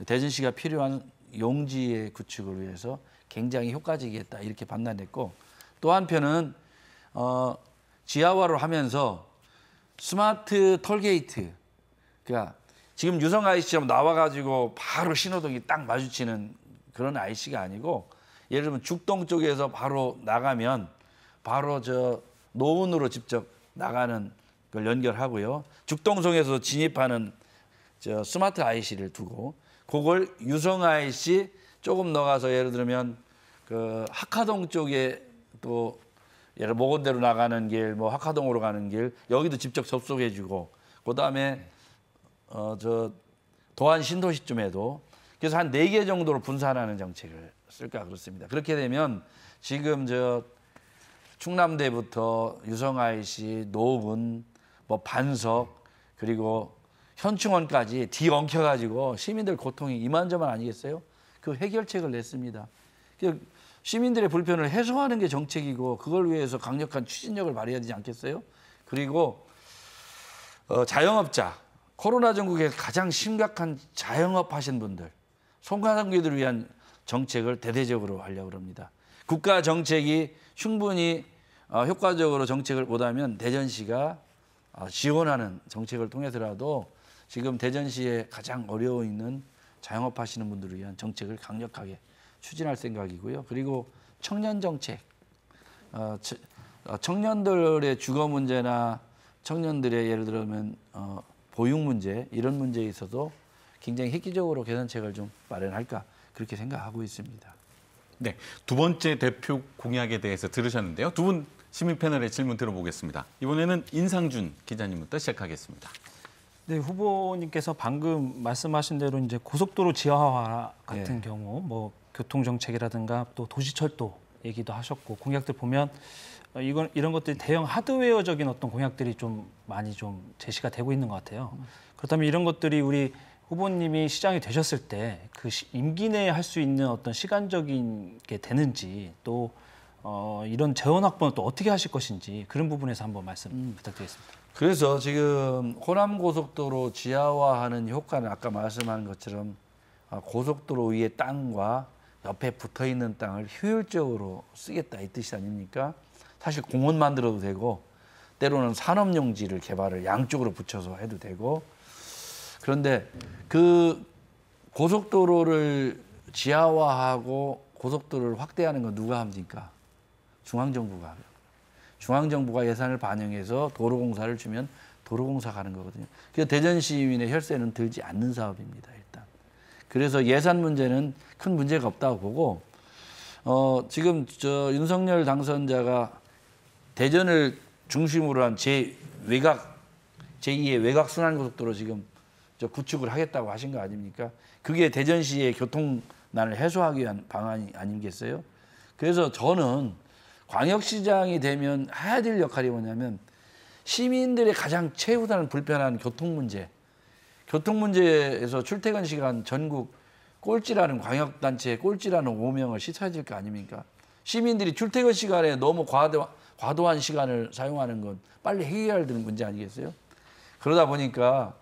대전시가 필요한 용지의 구축을 위해서 굉장히 효과적이겠다 이렇게 판단했고, 또 한편은 지하화를 하면서 스마트 톨게이트, 그러니까 지금 유성 IC처럼 나와가지고 바로 신호등이 딱 마주치는 그런 IC가 아니고 예를 들면 죽동 쪽에서 바로 나가면 바로 저 노원으로 직접 나가는 걸 연결하고요. 죽동성에서 진입하는 저 스마트 IC를 두고 그걸 유성 IC 조금 나가서 예를 들면 그 학화동 쪽에 또 예를 모건대로 나가는 길, 뭐 학화동으로 가는 길 여기도 직접 접속해주고 그다음에 저 도안 신도시쯤에도 그래서 한 4개 정도로 분산하는 정책을 쓸까 그렇습니다. 그렇게 되면 지금 저 충남대부터 유성 IC, 노원, 뭐 반석 그리고 현충원까지 뒤엉켜가지고 시민들 고통이 이만저만 아니겠어요? 그 해결책을 냈습니다. 시민들의 불편을 해소하는 게 정책이고 그걸 위해서 강력한 추진력을 발휘해야 되지 않겠어요? 그리고 자영업자, 코로나 전국에서 가장 심각한 자영업 하신 분들, 소상공인들을 위한 정책을 대대적으로 하려고 합니다. 국가 정책이 충분히 효과적으로 정책을 못하면 대전시가 지원하는 정책을 통해서라도 지금 대전시에 가장 어려워 있는 자영업 하시는 분들을 위한 정책을 강력하게 추진할 생각이고요. 그리고 청년 정책, 청년들의 주거 문제나 청년들의 예를 들면 보육 문제 이런 문제에 있어서 굉장히 획기적으로 개선책을 좀 마련할까 그렇게 생각하고 있습니다. 네, 두 번째 대표 공약에 대해서 들으셨는데요. 두 분 시민 패널의 질문 들어보겠습니다. 이번에는 인상준 기자님부터 시작하겠습니다. 네, 후보님께서 방금 말씀하신 대로 이제 고속도로 지하화 같은 네. 경우 뭐 교통 정책이라든가 또 도시철도 얘기도 하셨고 공약들 보면 이런 것들이 대형 하드웨어적인 어떤 공약들이 좀 많이 좀 제시가 되고 있는 것 같아요. 그렇다면 이런 것들이 우리 후보님이 시장이 되셨을 때 그 임기 내에 할 수 있는 어떤 시간적인 게 되는지 또 이런 재원 확보는 또 어떻게 하실 것인지 그런 부분에서 한번 말씀 부탁드리겠습니다. 그래서 지금 호남 고속도로 지하화하는 효과는 아까 말씀한 것처럼 고속도로 위의 땅과 옆에 붙어 있는 땅을 효율적으로 쓰겠다 이 뜻이 아닙니까? 사실 공원 만들어도 되고 때로는 산업용지를 개발을 양쪽으로 붙여서 해도 되고 그런데 그 고속도로를 지하화하고 고속도로를 확대하는 건 누가 합니까? 중앙정부가 합니다. 중앙정부가 예산을 반영해서 도로공사를 주면 도로공사가 하는 거거든요. 그래서 대전시민의 혈세는 들지 않는 사업입니다. 일단. 그래서 예산 문제는 큰 문제가 없다고 보고 지금 저 윤석열 당선자가 대전을 중심으로 한 제2의 외곽 순환고속도로 지금 저 구축을 하겠다고 하신 거 아닙니까? 그게 대전시의 교통난을 해소하기 위한 방안이 아니겠어요? 그래서 저는 광역시장이 되면 해야 될 역할이 뭐냐면 시민들의 가장 최우선 불편한 교통 문제에서 출퇴근 시간 전국 꼴찌라는 광역단체의 꼴찌라는 오명을 씻어야 될 거 아닙니까? 시민들이 출퇴근 시간에 너무 과도한 시간을 사용하는 건 빨리 해결해야 되는 문제 아니겠어요? 그러다 보니까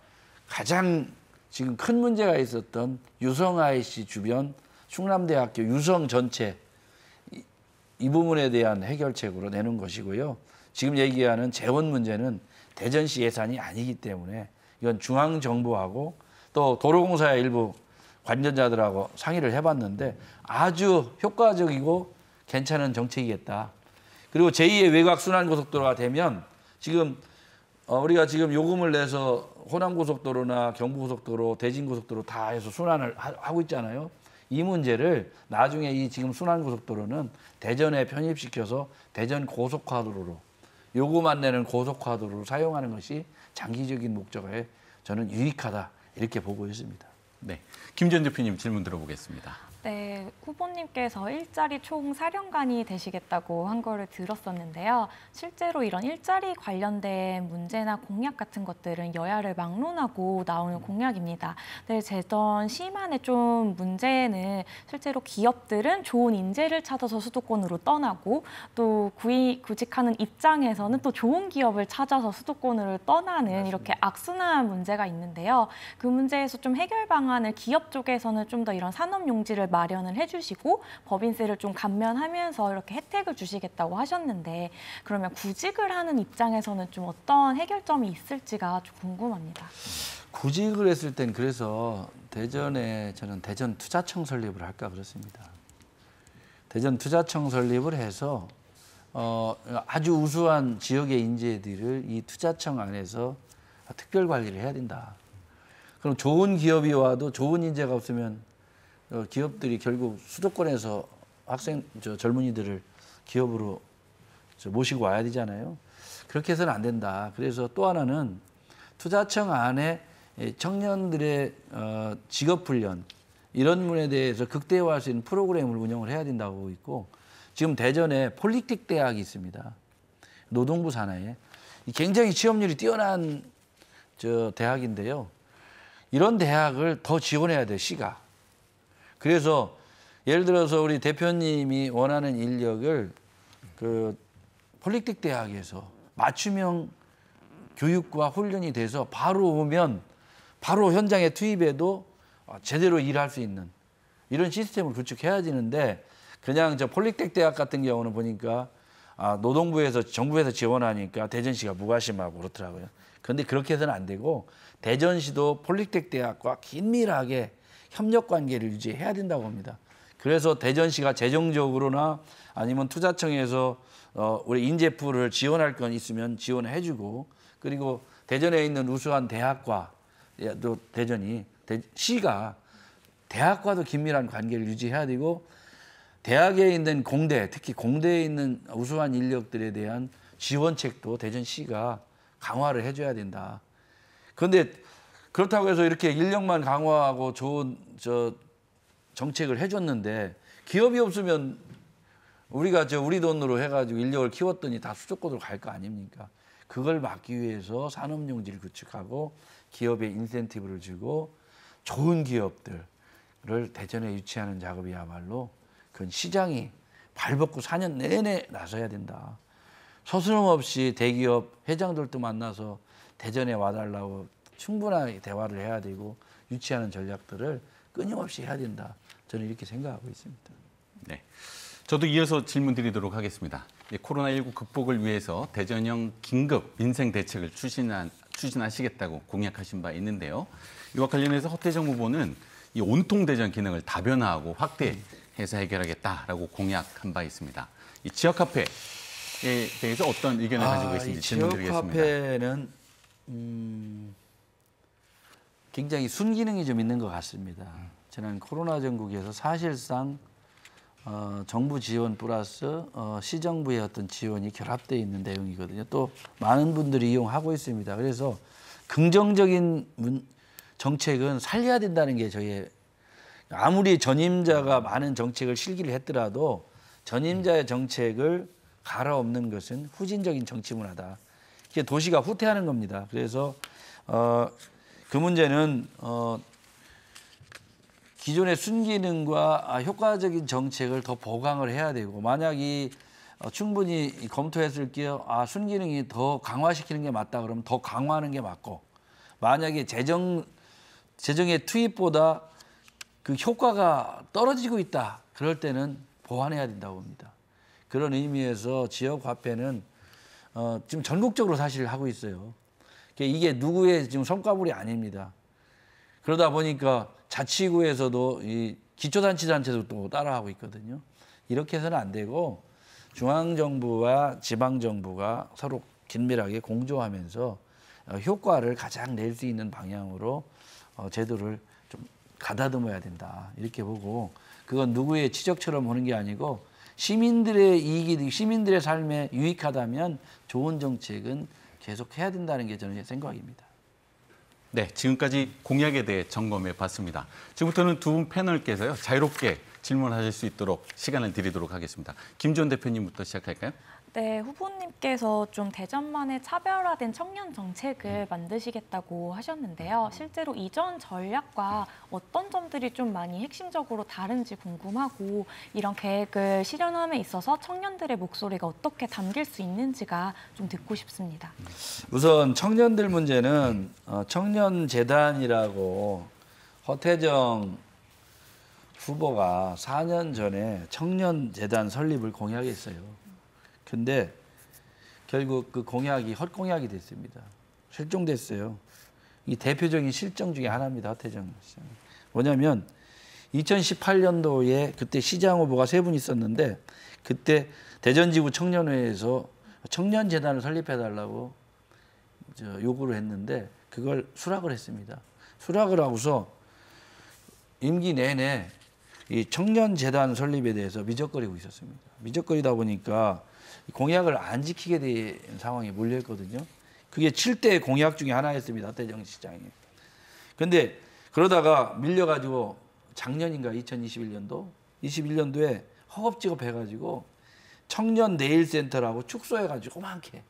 가장 지금 큰 문제가 있었던 유성 IC 주변 충남대학교 유성 전체 이 부분에 대한 해결책으로 내놓은 것이고요. 지금 얘기하는 재원 문제는 대전시 예산이 아니기 때문에 이건 중앙정부하고 또 도로공사의 일부 관련자들하고 상의를 해봤는데 아주 효과적이고 괜찮은 정책이겠다. 그리고 제2의 외곽순환고속도로가 되면 지금 우리가 지금 요금을 내서 호남고속도로나 경부고속도로, 대진고속도로 다 해서 순환을 하고 있잖아요. 이 문제를 나중에 이 지금 순환고속도로는 대전에 편입시켜서 대전 고속화도로로 요금만 내는 고속화도로로 사용하는 것이 장기적인 목적에 저는 유익하다 이렇게 보고 있습니다. 네, 김전 대표님 질문 들어보겠습니다. 네, 후보님께서 일자리 총사령관이 되시겠다고 한 거를 들었었는데요. 실제로 이런 일자리 관련된 문제나 공약 같은 것들은 여야를 막론하고 나오는 공약입니다. 네, 제전 시만의 좀 문제는 실제로 기업들은 좋은 인재를 찾아서 수도권으로 떠나고 또 구직하는 입장에서는 또 좋은 기업을 찾아서 수도권으로 떠나는 이렇게 악순환 문제가 있는데요. 그 문제에서 좀 해결 방안을 기업 쪽에서는 좀 더 이런 산업 용지를 마련을 해주시고 법인세를 좀 감면하면서 이렇게 혜택을 주시겠다고 하셨는데 그러면 구직을 하는 입장에서는 좀 어떤 해결점이 있을지가 좀 궁금합니다. 구직을 했을 땐 그래서 대전에 저는 대전 투자청 설립을 할까 그렇습니다. 대전 투자청 설립을 해서 아주 우수한 지역의 인재들을 이 투자청 안에서 특별 관리를 해야 된다. 그럼 좋은 기업이 와도 좋은 인재가 없으면 기업들이 결국 수도권에서 젊은이들을 기업으로 모시고 와야 되잖아요. 그렇게 해서는 안 된다. 그래서 또 하나는 투자청 안에 청년들의 직업훈련 이런 부분에 대해서 극대화할 수 있는 프로그램을 운영을 해야 된다고 보고 있고 지금 대전에 폴리텍 대학이 있습니다. 노동부 산하에 굉장히 취업률이 뛰어난 대학인데요. 이런 대학을 더 지원해야 돼요, 시가. 그래서 예를 들어서 우리 대표님이 원하는 인력을 그 폴리텍 대학에서 맞춤형 교육과 훈련이 돼서 바로 오면 바로 현장에 투입해도 제대로 일할 수 있는 이런 시스템을 구축해야 되는데 그냥 폴리텍 대학 같은 경우는 보니까 노동부에서 정부에서 지원하니까 대전시가 무관심하고 그렇더라고요. 그런데 그렇게 해서는 안 되고 대전시도 폴리텍 대학과 긴밀하게 협력 관계를 유지해야 된다고 합니다. 그래서 대전시가 재정적으로나 아니면 투자청에서 우리 인재풀을 지원할 건 있으면 지원해주고 그리고 대전에 있는 우수한 대학과 또 대전이 시가 대학과도 긴밀한 관계를 유지해야 되고 대학에 있는 공대, 특히 공대에 있는 우수한 인력들에 대한 지원책도 대전시가 강화를 해줘야 된다. 그런데 그렇다고 해서 이렇게 인력만 강화하고 좋은 정책을 해줬는데 기업이 없으면 우리가 우리 돈으로 해가지고 인력을 키웠더니 다 수도권으로 갈 거 아닙니까? 그걸 막기 위해서 산업용지를 구축하고 기업에 인센티브를 주고 좋은 기업들을 대전에 유치하는 작업이야말로 그건 시장이 발벗고 4년 내내 나서야 된다. 서스럼없이 대기업 회장들도 만나서 대전에 와달라고 충분하게 대화를 해야 되고 유치하는 전략들을 끊임없이 해야 된다. 저는 이렇게 생각하고 있습니다. 네, 저도 이어서 질문 드리도록 하겠습니다. 코로나19 극복을 위해서 대전형 긴급 민생 대책을 추진하시겠다고 공약하신 바 있는데요. 이와 관련해서 허태정 후보는 이 온통 대전 기능을 다변화하고 확대해서 해결하겠다라고 공약한 바 있습니다. 이 지역 화폐에 대해서 어떤 의견을 가지고 계신지 질문드리겠습니다. 지역 화폐는 굉장히 순기능이 좀 있는 것 같습니다. 지난 코로나 전국에서 사실상 정부 지원 플러스 시정부의 어떤 지원이 결합되어 있는 내용이거든요. 또 많은 분들이 이용하고 있습니다. 그래서 긍정적인 정책은 살려야 된다는 게 저희의 아무리 전임자가 많은 정책을 실기를 했더라도 전임자의 정책을 갈아엎는 것은 후진적인 정치 문화다. 이게 도시가 후퇴하는 겁니다. 그래서 그 문제는 기존의 순기능과 효과적인 정책을 더 보강을 해야 되고 만약 충분히 검토했을 게 순기능이 더 강화시키는 게 맞다 그러면 더 강화하는 게 맞고 만약에 재정의 투입보다 그 효과가 떨어지고 있다 그럴 때는 보완해야 된다고 봅니다. 그런 의미에서 지역 화폐는 지금 전국적으로 사실 하고 있어요. 이게 누구의 지금 성과물이 아닙니다. 그러다 보니까 자치구에서도 이 기초자치단체도 또 따라하고 있거든요. 이렇게 해서는 안 되고 중앙정부와 지방정부가 서로 긴밀하게 공조하면서 효과를 가장 낼 수 있는 방향으로 제도를 좀 가다듬어야 된다. 이렇게 보고 그건 누구의 지적처럼 보는 게 아니고 시민들의 이익이 시민들의 삶에 유익하다면 좋은 정책은 계속해야 된다는 게 저는 생각입니다. 네, 지금까지 공약에 대해 점검해 봤습니다. 지금부터는 두 분 패널께서요 자유롭게 질문하실 수 있도록 시간을 드리도록 하겠습니다. 김지원 대표님부터 시작할까요? 네, 후보님께서 좀 대전만의 차별화된 청년 정책을 만드시겠다고 하셨는데요. 실제로 이전 전략과 어떤 점들이 좀 많이 핵심적으로 다른지 궁금하고 이런 계획을 실현함에 있어서 청년들의 목소리가 어떻게 담길 수 있는지가 좀 듣고 싶습니다. 우선 청년들 문제는 청년재단이라고 허태정 후보가 4년 전에 청년재단 설립을 공약했어요. 근데 결국 그 공약이 헛공약이 됐습니다. 실종됐어요. 이 대표적인 실정 중에 하나입니다. 허태정 시장. 뭐냐면 2018년도에 그때 시장 후보가 3분 있었는데 그때 대전지구 청년회에서 청년재단을 설립해달라고 요구를 했는데 그걸 수락을 했습니다. 수락을 하고서 임기 내내 이 청년재단 설립에 대해서 미적거리고 있었습니다. 미적거리다 보니까 공약을 안 지키게 된 상황에 몰려있거든요. 그게 7대 공약 중에 하나였습니다. 허태정 시장이. 근데 그러다가 밀려가지고 작년인가 2021년도에 허겁지겁 해가지고 청년 내일센터라고 축소해가지고 많게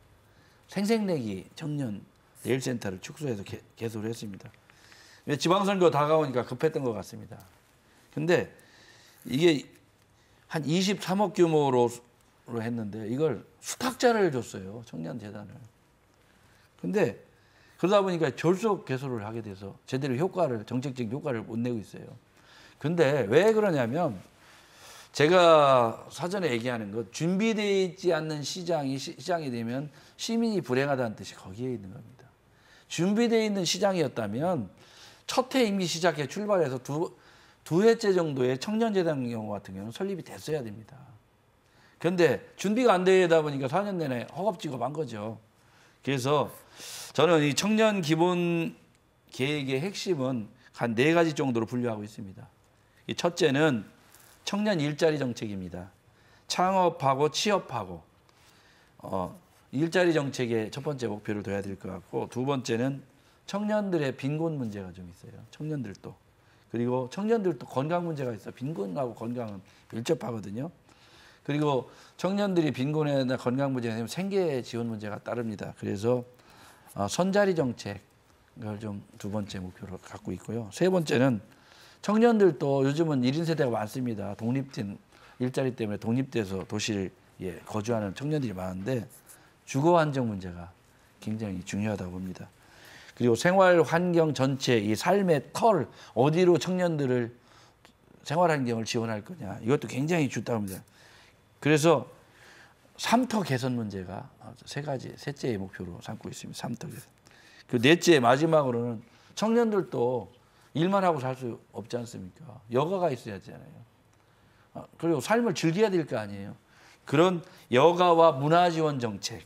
생색내기 청년 내일센터를 축소해서 개소를 했습니다. 지방선거 다가오니까 급했던 것 같습니다. 근데 이게 한 23억 규모로 했는데 이걸 수탁자를 줬어요. 청년재단을. 근데 그러다 보니까 졸속 개소를 하게 돼서 제대로 정책적인 효과를 못 내고 있어요. 근데 왜 그러냐면 제가 사전에 얘기하는 것 준비되어 있지 않는 시장이 되면 시민이 불행하다는 뜻이 거기에 있는 겁니다. 준비되어 있는 시장이었다면 첫 해 임기 시작해 출발해서 두 해째 정도의 청년재단 경우 같은 경우는 설립이 됐어야 됩니다. 그런데 준비가 안 되다 보니까 4년 내내 허겁지겁 한 거죠. 그래서 저는 이 청년 기본 계획의 핵심은 한 4가지 정도로 분류하고 있습니다. 첫째는 청년 일자리 정책입니다. 창업하고 취업하고 일자리 정책의 첫 번째 목표를 둬야 될 것 같고 두 번째는 청년들의 빈곤 문제가 좀 있어요. 청년들도. 그리고 청년들도 건강 문제가 있어요. 빈곤하고 건강은 밀접하거든요. 그리고 청년들이 빈곤이나 건강 문제가 되면 생계 지원 문제가 따릅니다. 그래서 선자리 정책을 좀 두 번째 목표로 갖고 있고요. 세 번째는 청년들도 요즘은 1인 세대가 많습니다. 독립된 일자리 때문에 독립돼서 도시를 거주하는 청년들이 많은데 주거 안정 문제가 굉장히 중요하다고 봅니다. 그리고 생활 환경 전체 이 삶의 털 어디로 청년들을 생활 환경을 지원할 거냐 이것도 굉장히 중요합니다. 그래서 삼터 개선 문제가 셋째의 목표로 삼고 있습니다. 삼터 개선. 그 넷째 마지막으로는 청년들도 일만 하고 살 수 없지 않습니까? 여가가 있어야 되잖아요. 그리고 삶을 즐겨야 될 거 아니에요. 그런 여가와 문화지원 정책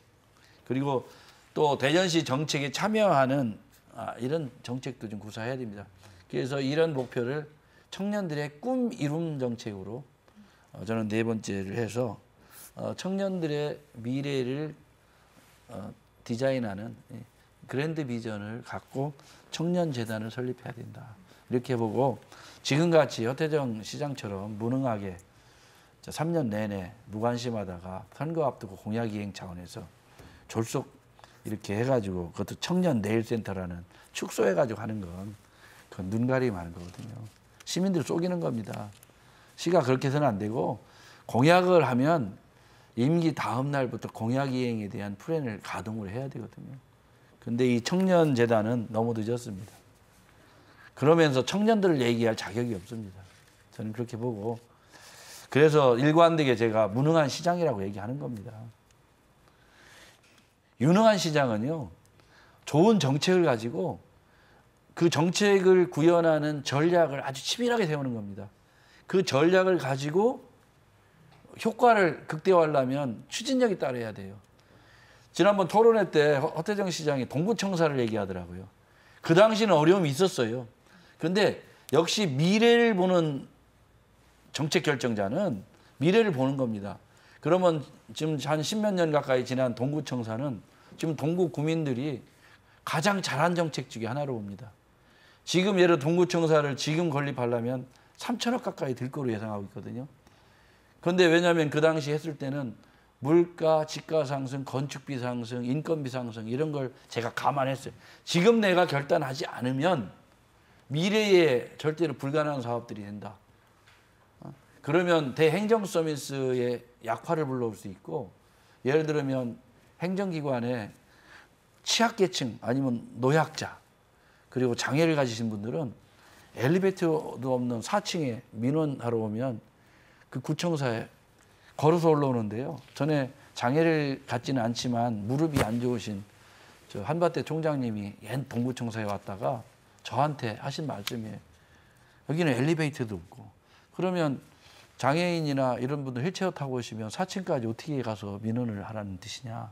그리고 또 대전시 정책에 참여하는 이런 정책도 좀 구사해야 됩니다. 그래서 이런 목표를 청년들의 꿈 이룸 정책으로 저는 4번째를 해서 청년들의 미래를 디자인하는 그랜드 비전을 갖고 청년재단을 설립해야 된다. 이렇게 보고 지금같이 허태정 시장처럼 무능하게 3년 내내 무관심하다가 선거 앞두고 공약이행 차원에서 졸속 이렇게 해가지고 그것도 청년 내일센터라는 축소해가지고 하는 건 그건 눈가림이 하는 거거든요. 시민들 속이는 겁니다. 시가 그렇게 해서는 안 되고 공약을 하면 임기 다음 날부터 공약 이행에 대한 플랜을 가동을 해야 되거든요. 근데 이 청년재단은 너무 늦었습니다. 그러면서 청년들을 얘기할 자격이 없습니다. 저는 그렇게 보고 그래서 일관되게 제가 무능한 시장이라고 얘기하는 겁니다. 유능한 시장은요. 좋은 정책을 가지고 그 정책을 구현하는 전략을 아주 치밀하게 세우는 겁니다. 그 전략을 가지고 효과를 극대화하려면 추진력이 따라야 돼요. 지난번 토론회 때 허태정 시장이 동구청사를 얘기하더라고요. 그 당시는 어려움이 있었어요. 그런데 역시 미래를 보는 정책 결정자는 미래를 보는 겁니다. 그러면 지금 한 10몇 년 가까이 지난 동구청사는 지금 동구 구민들이 가장 잘한 정책 중에 하나로 봅니다. 지금 예를 들어 동구청사를 지금 건립하려면 3천억 가까이 들 거로 예상하고 있거든요. 그런데 왜냐하면 그 당시 했을 때는 물가, 집가 상승, 건축비 상승, 인건비 상승 이런 걸 제가 감안했어요. 지금 내가 결단하지 않으면 미래에 절대로 불가능한 사업들이 된다. 그러면 대행정 서비스의 약화를 불러올 수 있고 예를 들면 행정기관에 취약계층 아니면 노약자 그리고 장애를 가지신 분들은 엘리베이터도 없는 4층에 민원하러 오면 그 구청사에 걸어서 올라오는데요. 전에 장애를 갖지는 않지만 무릎이 안 좋으신 저 한밭대 총장님이 옛 동구청사에 왔다가 저한테 하신 말씀이에요. 여기는 엘리베이터도 없고 그러면 장애인이나 이런 분들 휠체어 타고 오시면 4층까지 어떻게 가서 민원을 하라는 뜻이냐.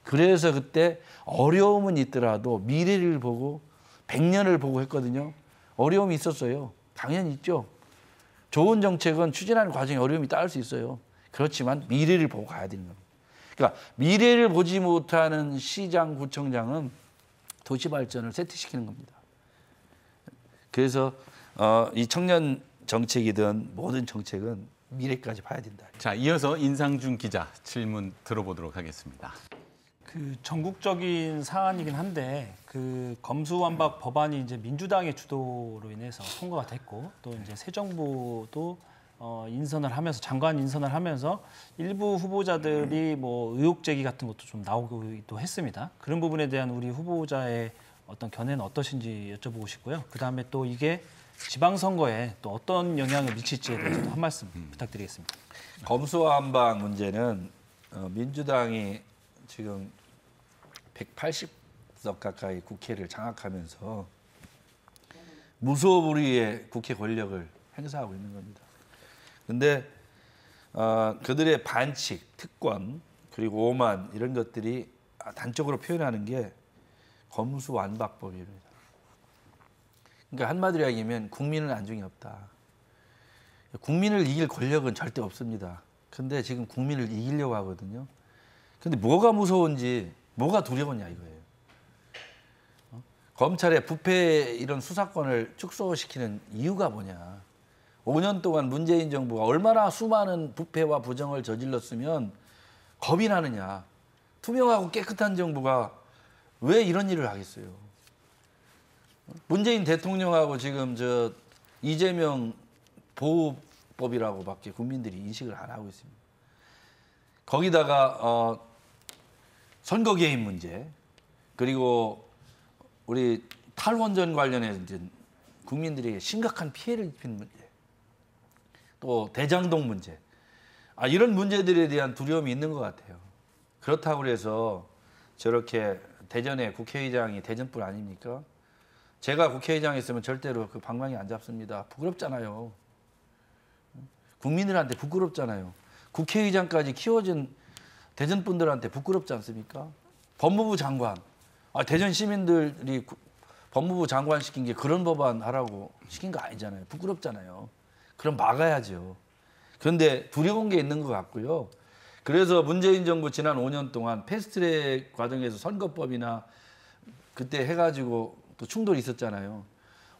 그래서 그때 어려움은 있더라도 미래를 보고 100년을 보고 했거든요. 어려움이 있었어요. 당연히 있죠. 좋은 정책은 추진하는 과정에 어려움이 따를 수 있어요. 그렇지만 미래를 보고 가야 되는 겁니다. 그러니까 미래를 보지 못하는 시장, 구청장은 도시 발전을 세트시키는 겁니다. 그래서 이 청년 정책이든 모든 정책은 미래까지 봐야 된다. 자, 이어서 인상준 기자 질문 들어보도록 하겠습니다. 그 전국적인 사안이긴 한데 그 검수완박 법안이 이제 민주당의 주도로 인해서 통과가 됐고 또 이제 새 정부도 인선을 하면서 장관 인선을 하면서 일부 후보자들이 뭐 의혹 제기 같은 것도 좀 나오기도 했습니다. 그런 부분에 대한 우리 후보자의 어떤 견해는 어떠신지 여쭤보고 싶고요. 그다음에 또 이게 지방선거에 또 어떤 영향을 미칠지에 대해서도 한 말씀 부탁드리겠습니다. 검수완박 문제는 민주당이 지금 180석 가까이 국회를 장악하면서 무소불위의 국회 권력을 행사하고 있는 겁니다. 그런데 그들의 반칙, 특권, 그리고 오만 이런 것들이 단적으로 표현하는 게 검수완박법입니다. 그러니까 한마디로 얘기하면 국민은 안중에 없다. 국민을 이길 권력은 절대 없습니다. 근데 지금 국민을 이기려고 하거든요. 근데 뭐가 무서운지 뭐가 두려웠냐 이거예요. 검찰의 부패 이런 수사권을 축소시키는 이유가 뭐냐. 5년 동안 문재인 정부가 얼마나 수많은 부패와 부정을 저질렀으면 겁이 나느냐. 투명하고 깨끗한 정부가 왜 이런 일을 하겠어요. 문재인 대통령하고 지금 저 이재명 보호법이라고밖에 국민들이 인식을 안 하고 있습니다. 거기다가 선거 개입 문제 그리고 우리 탈원전 관련해서 이제 국민들에게 심각한 피해를 입히는 문제 또 대장동 문제 이런 문제들에 대한 두려움이 있는 것 같아요. 그렇다고 해서 저렇게 대전에 국회의장이 대전뿐 아닙니까? 제가 국회의장에 있으면 절대로 그 방망이 안 잡습니다. 부끄럽잖아요. 국민들한테 부끄럽잖아요. 국회의장까지 키워준 대전 분들한테 부끄럽지 않습니까? 법무부 장관, 대전 시민들이 법무부 장관 시킨 게 그런 법안 하라고 시킨 거 아니잖아요. 부끄럽잖아요. 그럼 막아야죠. 그런데 두려운 게 있는 것 같고요. 그래서 문재인 정부 지난 5년 동안 패스트트랙 과정에서 선거법이나 그때 해가지고 또 충돌이 있었잖아요.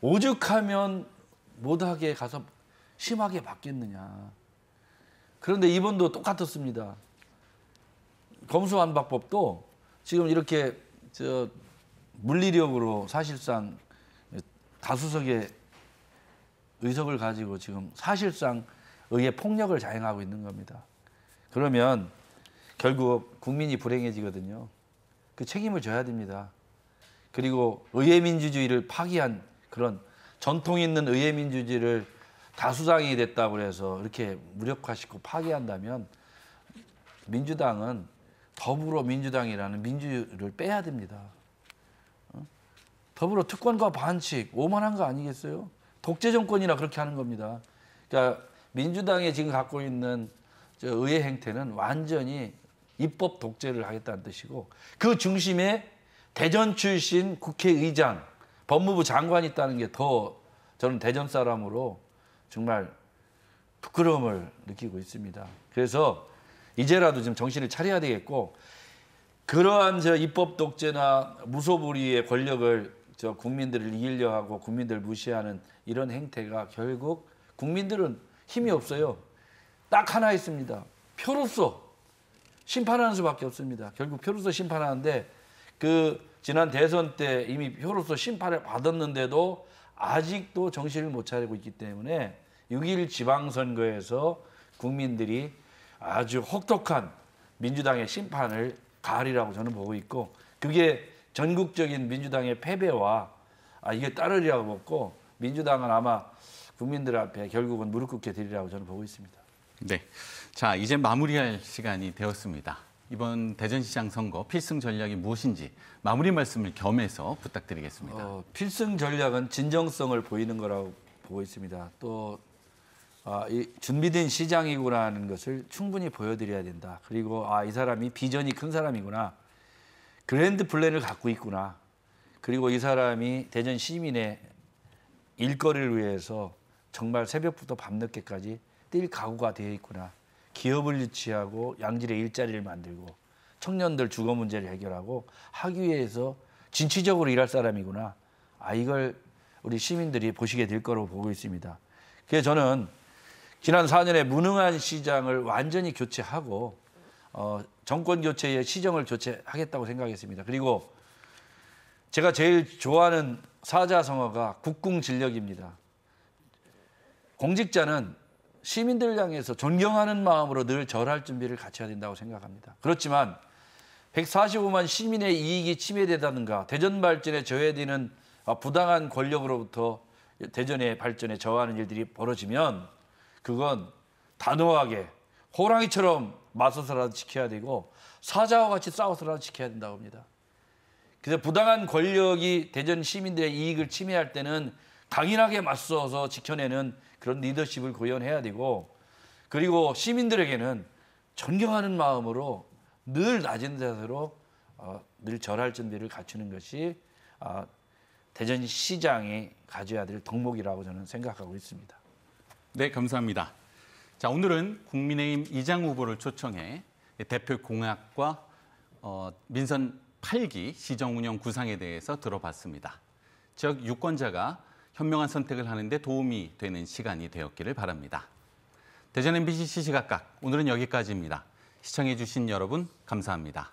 오죽하면 못하게 가서 심하게 맞겠느냐. 그런데 이번도 똑같았습니다. 검수완박법도 지금 이렇게 물리력으로 사실상 다수석의 의석을 가지고 지금 사실상 의회 폭력을 자행하고 있는 겁니다. 그러면 결국 국민이 불행해지거든요. 그 책임을 져야 됩니다. 그리고 의회 민주주의를 파기한 그런 전통 있는 의회 민주주의를 다수당이 됐다고 해서 이렇게 무력화시키고 파기한다면 민주당은 더불어민주당이라는 민주를 빼야 됩니다. 더불어 특권과 반칙, 오만한 거 아니겠어요? 독재 정권이라 그렇게 하는 겁니다. 그러니까 민주당이 지금 갖고 있는 의회 행태는 완전히 입법 독재를 하겠다는 뜻이고 그 중심에 대전 출신 국회의장, 법무부 장관이 있다는 게 더 저는 대전 사람으로 정말 부끄러움을 느끼고 있습니다. 그래서 이제라도 좀 정신을 차려야 되겠고 그러한 입법 독재나 무소불위의 권력을 국민들을 이기려 하고 국민들을 무시하는 이런 행태가 결국 국민들은 힘이 없어요. 딱 하나 있습니다. 표로서 심판하는 수밖에 없습니다. 결국 표로서 심판하는데 지난 대선 때 이미 표로서 심판을 받았는데도 아직도 정신을 못 차리고 있기 때문에 6.1 지방선거에서 국민들이 아주 혹독한 민주당의 심판을 가하리라고 저는 보고 있고 그게 전국적인 민주당의 패배와 이게 따르리라고 보고 민주당은 아마 국민들 앞에 결국은 무릎 꿇게 되리라고 저는 보고 있습니다. 네, 자 이제 마무리할 시간이 되었습니다. 이번 대전시장 선거 필승 전략이 무엇인지 마무리 말씀을 겸해서 부탁드리겠습니다. 필승 전략은 진정성을 보이는 거라고 보고 있습니다. 또 이 준비된 시장이구나라는 것을 충분히 보여드려야 된다. 그리고 이 사람이 비전이 큰 사람이구나. 그랜드 플랜을 갖고 있구나. 그리고 이 사람이 대전 시민의 일거리를 위해서 정말 새벽부터 밤늦게까지 뛸 각오가 되어 있구나. 기업을 유치하고 양질의 일자리를 만들고 청년들 주거 문제를 해결하고 하기 위해서 진취적으로 일할 사람이구나. 이걸 우리 시민들이 보시게 될 거라고 보고 있습니다. 그래서 저는 지난 4년에 무능한 시장을 완전히 교체하고 정권 교체의 시정을 교체하겠다고 생각했습니다. 그리고 제가 제일 좋아하는 사자성어가 국궁진력입니다. 공직자는 시민들을 향해서 존경하는 마음으로 늘 절할 준비를 갖춰야 된다고 생각합니다. 그렇지만 145만 시민의 이익이 침해되다든가 대전 발전에 저해되는 부당한 권력으로부터 대전의 발전에 저하하는 일들이 벌어지면 그건 단호하게 호랑이처럼 맞서서라도 지켜야 되고 사자와 같이 싸워서라도 지켜야 된다고 합니다. 그래서 부당한 권력이 대전 시민들의 이익을 침해할 때는 강인하게 맞서서 지켜내는 그런 리더십을 구현해야 되고 그리고 시민들에게는 존경하는 마음으로 늘 낮은 자세로 늘 절할 준비를 갖추는 것이 대전시장이 가져야 될 덕목이라고 저는 생각하고 있습니다. 네, 감사합니다. 자, 오늘은 국민의힘 이장 후보를 초청해 대표 공약과 민선 8기 시정 운영 구상에 대해서 들어봤습니다. 지역 유권자가 현명한 선택을 하는 데 도움이 되는 시간이 되었기를 바랍니다. 대전 MBC 시시각각 오늘은 여기까지입니다. 시청해 주신 여러분 감사합니다.